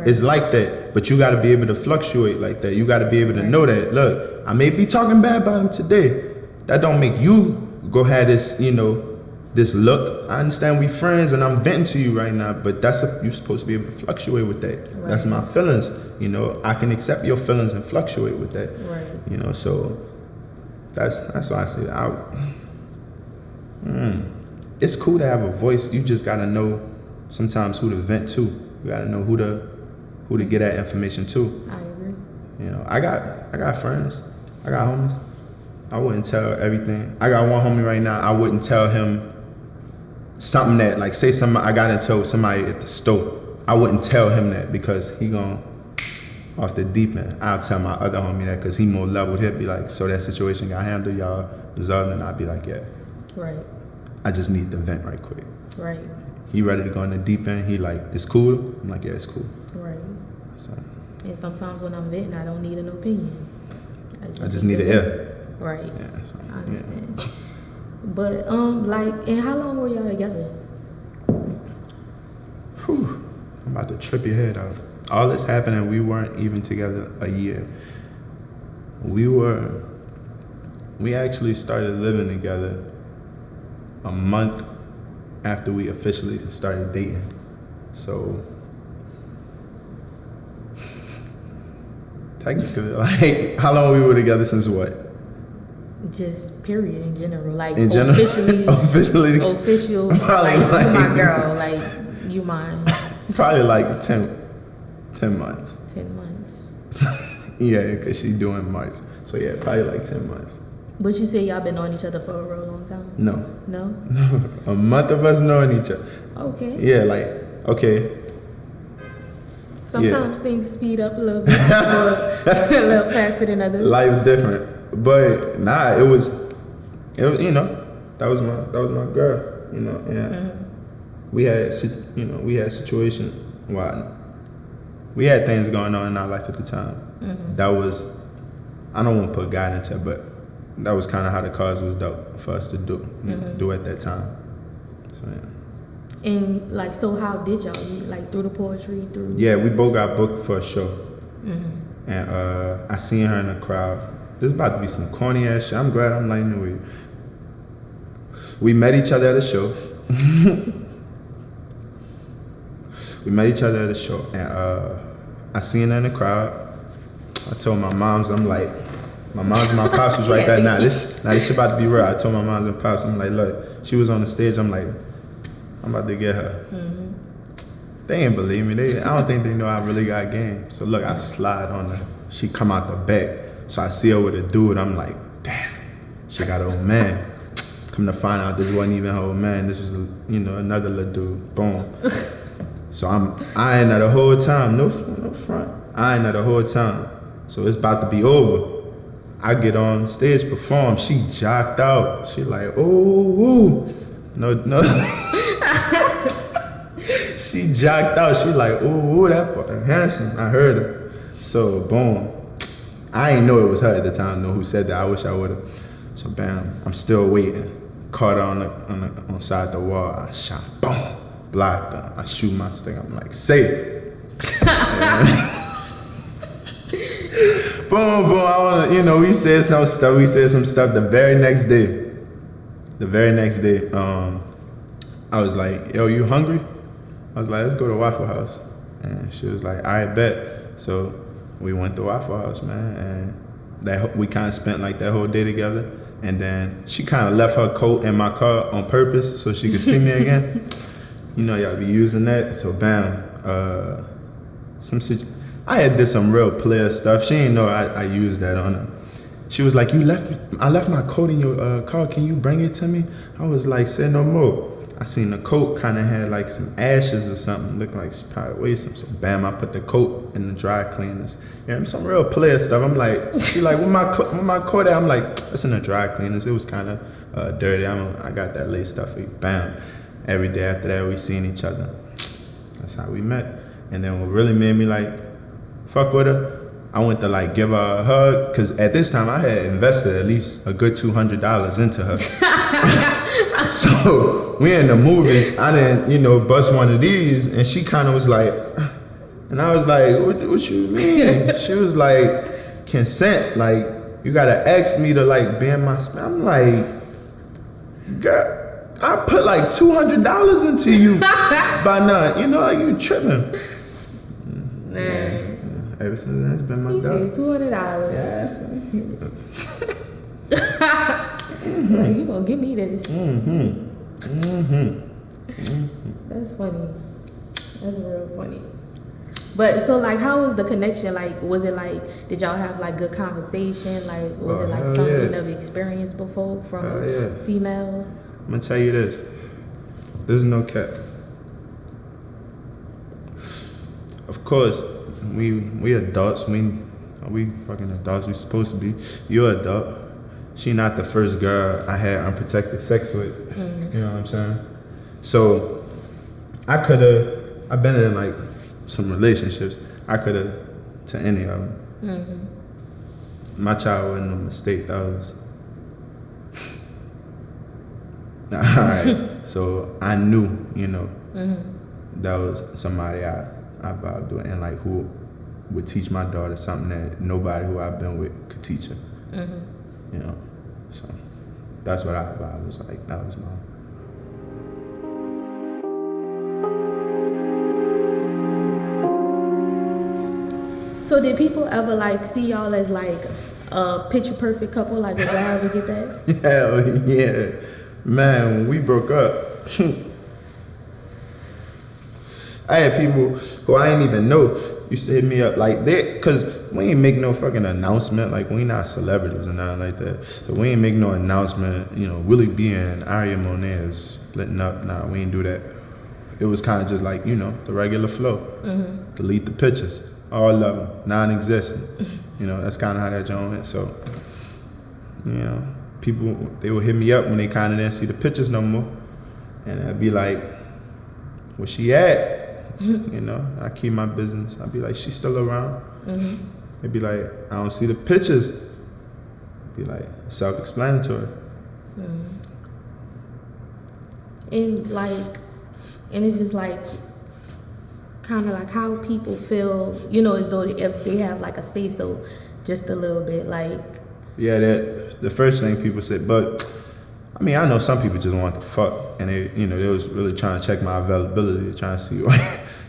It's like that, but you got to be able to fluctuate like that. You got to be able to know that, look, I may be talking bad about him today. That don't make you go have this, this look. I understand we friends and I'm venting to you right now, but you're supposed to be able to fluctuate with that. Right. That's my feelings. I can accept your feelings and fluctuate with that. Right. So that's why I say it's cool to have a voice. You just gotta know sometimes who to vent to. You gotta know who to get that information to. I agree. I got friends. I got homies. I wouldn't tell everything. I got one homie right now. I wouldn't tell him something that, like, say something I got into somebody at the store. I wouldn't tell him that because he gone off the deep end. I'll tell my other homie that because he more leveled. He'll be like, so that situation got handled, y'all resolved, and I'll be like, yeah. Right. I just need the vent right quick. Right. He ready to go in the deep end. He like, it's cool. I'm like, yeah, it's cool. Right. So. And sometimes when I'm venting, I don't need an opinion. I just need an ear. Right. Yeah, so, I understand. Yeah. But and how long were y'all together? Whew. I'm about to trip your head out. All this happened and we weren't even together a year. We actually started living together a month after we officially started dating. So technically, like, how long we were together since what? Just period in general, like in general, official. Like you my girl, like you mine. Probably like 10 months. 10 months. Yeah, because she's doing March. So yeah, probably like 10 months. But you say y'all been knowing each other for a real long time? No. No? No. A month of us knowing each other. Okay. Yeah, like, okay. Sometimes things speed up a little bit, or a little faster than others. Life different. But nah, it was that was my girl, and we had situations. We had things going on in our life at the time. That was, I don't want to put God into it, but that was kind of how the cards was dealt for us to do at that time. So yeah. And like, so how did y'all meet? Like through the poetry, through? Yeah, we both got booked for a show, and I seen her in the crowd. This is about to be some corny ass shit. I'm glad I'm lighting the way. We met each other at a show. And I seen her in the crowd. I told my moms, I'm like, my moms and my pops was right there. Now this shit about to be real. I told my moms and pops, I'm like, look, she was on the stage. I'm like, I'm about to get her. They ain't believe me. I don't think they know I really got game. So look, I slide on her. She come out the back. So I see her with a dude. I'm like, damn, she got an old man. Come to find out, this wasn't even her old man. This was, another little dude. Boom. So I'm eyeing her the whole time. No front. Eyeing her the whole time. So it's about to be over. I get on stage, perform. She jocked out. She like, oh, no. She jocked out. She like, oh, that fucking handsome. I heard her. So boom. I ain't know it was her at the time, who said that. I wish I would've. So bam, I'm still waiting. Caught her on side the wall. I shot, boom, blocked her. I shoot my stick. I'm like, say it. Boom, boom. We said some stuff. The very next day, I was like, yo, you hungry? I was like, let's go to Waffle House. And she was like, all right, bet. So we went to Waffle House, man, and we kind of spent like that whole day together. And then she kind of left her coat in my car on purpose so she could see me again. Y'all be using that. So bam, I had did some real player stuff. She didn't know I used that on her. She was like, I left my coat in your car. Can you bring it to me? I was like, say no more. I seen the coat kind of had like some ashes or something. Looked like she probably wasted some. So bam, I put the coat in the dry cleaners. Some real player stuff. I'm like, she like, where my coat at? I'm like, it's in the dry cleaners. It was kind of dirty. I got that lace stuff. Bam. Every day after that, we seen each other. That's how we met. And then what really made me like fuck with her, I went to like give her a hug, because at this time I had invested at least a good $200 into her. So we in the movies, I didn't, bust one of these, and she kind of was like, And I was like, what you mean? She was like, consent. Like, you gotta ask me to like be in my spam. I'm like, girl, I put like $200 into you by now. You know, like you tripping. Man. Yeah. Ever since then, it's been my dog. $200. Yes. Like, you gonna give me this. That's funny. That's real funny. But so like, how was the connection? Like, was it like, did y'all have like good conversation? Like, was it like something you never experienced before from a female? I'm gonna tell you this. There's no cap. Of course, we adults. We fucking adults. We supposed to be. You're an adult. She not the first girl I had unprotected sex with. You know what I'm saying? So I've been in like some relationships. I could have to any of them. My child wasn't a mistake. That was all right. So I knew, you know, that was somebody I vowed to, and like who would teach my daughter something that nobody who I've been with could teach her. You know, so that's what I was like. That was my. So did people ever like see y'all as like a picture perfect couple? Like, did y'all ever get that? Hell yeah, man. When we broke up, I had people who I didn't even know used to hit me up like that, cause we ain't make no fucking announcement. Like, we not celebrities and nothing like that. So we ain't make no announcement. You know, Willhebe and Aria Meauxnay is splitting up. Nah, we ain't do that. It was kind of just like, you know, the regular flow. Delete the pictures. All of them, non-existent. You know, that's kind of how that joint went. So, you know, people, they would hit me up when they kind of didn't see the pictures no more. And I'd be like, where she at? You know, I keep my business. I'd be like, she's still around. They'd be like, I don't see the pictures. Be like, self-explanatory. And like, and it's just like, kind of like how people feel, you know, as though if they have like a say so, just a little bit, like. Yeah, that the first thing people said, but I mean, I know some people just want to fuck, and they, you know, they was really trying to check my availability, trying to see,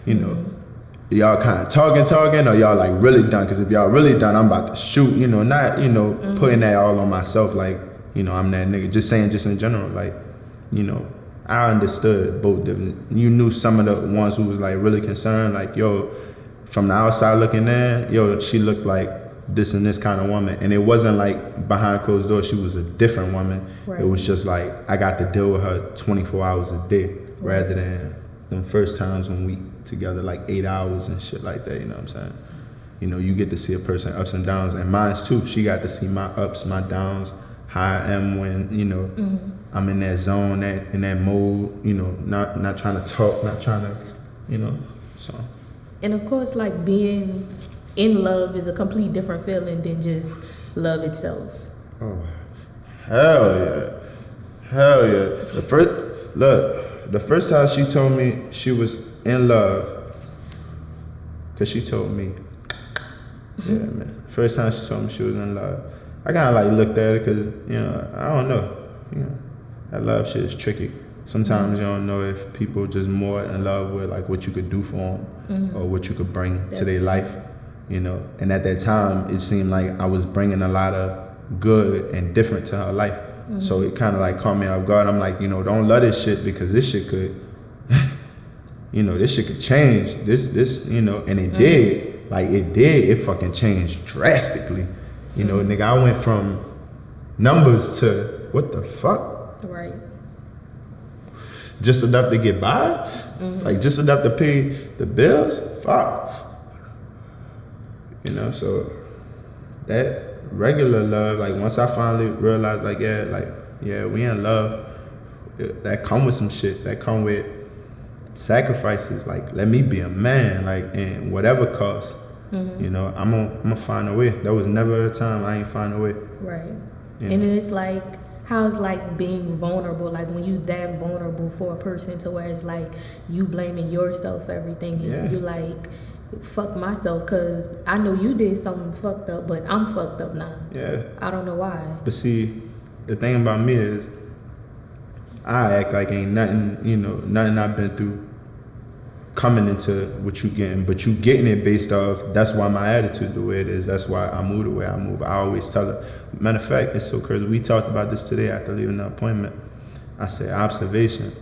you know, y'all kind of talking, or y'all like really done? Because if y'all really done, I'm about to shoot, you know, not, you know, putting that all on myself, like, you know, I'm that nigga. Just saying, just in general, like, you know. I understood both different. You knew some of the ones who was like really concerned, like, yo, from the outside looking in, yo, she looked like this and this kind of woman. And it wasn't like behind closed doors, she was a different woman. Right. It was just like, I got to deal with her 24 hours a day, rather than them first times when we together like 8 hours and shit like that, you know what I'm saying? You know, you get to see a person ups and downs, and mine's too. She got to see my ups, my downs, how I am when, you know, I'm in that zone, in that mode, you know, not trying to talk, not trying to, you know, so. And of course, like, being in love is a complete different feeling than just love itself. Oh, hell yeah. Hell yeah. The first time she told me she was in love, because she told me, yeah, man. First time she told me she was in love, I kind of like looked at it because, you know, I don't know. You know, that love shit is tricky. Sometimes you don't know if people just more in love with like what you could do for them or what you could bring to their life, you know. And at that time, it seemed like I was bringing a lot of good and different to her life. So it kind of like caught me off guard. I'm like, you know, don't love this shit because this shit could, you know, this shit could change. This, you know, and it did. Like it did. It fucking changed drastically. You know, nigga, I went from numbers to what the fuck? Right. Just enough to get by? Like just enough to pay the bills? Fuck. You know, so that regular love, like once I finally realized like, yeah, we in love, that come with some shit, that come with sacrifices, like let me be a man, like, and whatever cost. You know, I'm gonna find a way. There was never a time I ain't find a way. Right. You know? And then it's like, how's like being vulnerable, like when you that vulnerable for a person to where it's like you blaming yourself for everything, and you like, fuck myself because I know you did something fucked up, but I'm fucked up now. Yeah. I don't know why. But see, the thing about me is, I act like ain't nothing, nothing I've been through coming into what you getting, but you getting it based off, that's why my attitude the way it is, that's why I move the way I move. I always tell her, matter of fact, it's so crazy, we talked about this today after leaving the appointment. I said observation,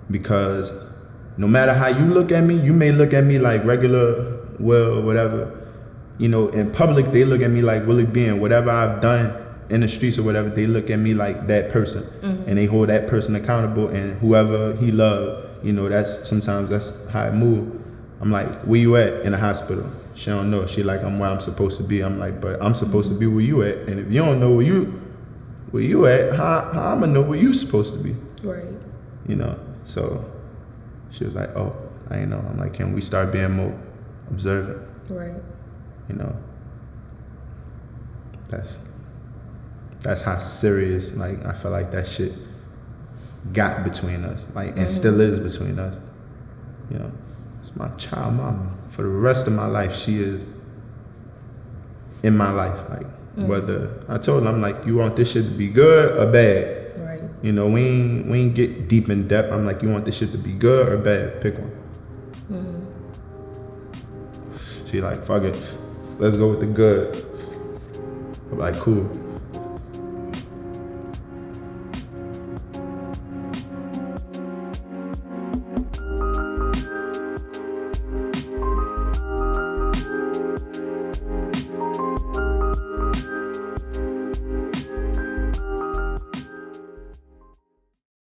because no matter how you look at me, you may look at me like regular Will, whatever, in public they look at me like Willie B, and whatever I've done in the streets or whatever, they look at me like that person, and they hold that person accountable, and whoever he loved, sometimes that's how I move. I'm like, where you at? In the hospital. She don't know. She like, I'm where I'm supposed to be. I'm like, but I'm supposed to be where you at, and if you don't know where you at, how I'm gonna know where you supposed to be? Right. So she was like, oh, I ain't know. I'm like, can we start being more observant? Right. That's how serious, like, I feel like that shit got between us, like, and still is between us. It's my child mama. For the rest of my life, she is in my life. Like, whether, I told her, I'm like, you want this shit to be good or bad? Right. We ain't get deep in depth. I'm like, you want this shit to be good or bad? Pick one. She like, fuck it, let's go with the good. I'm like, cool.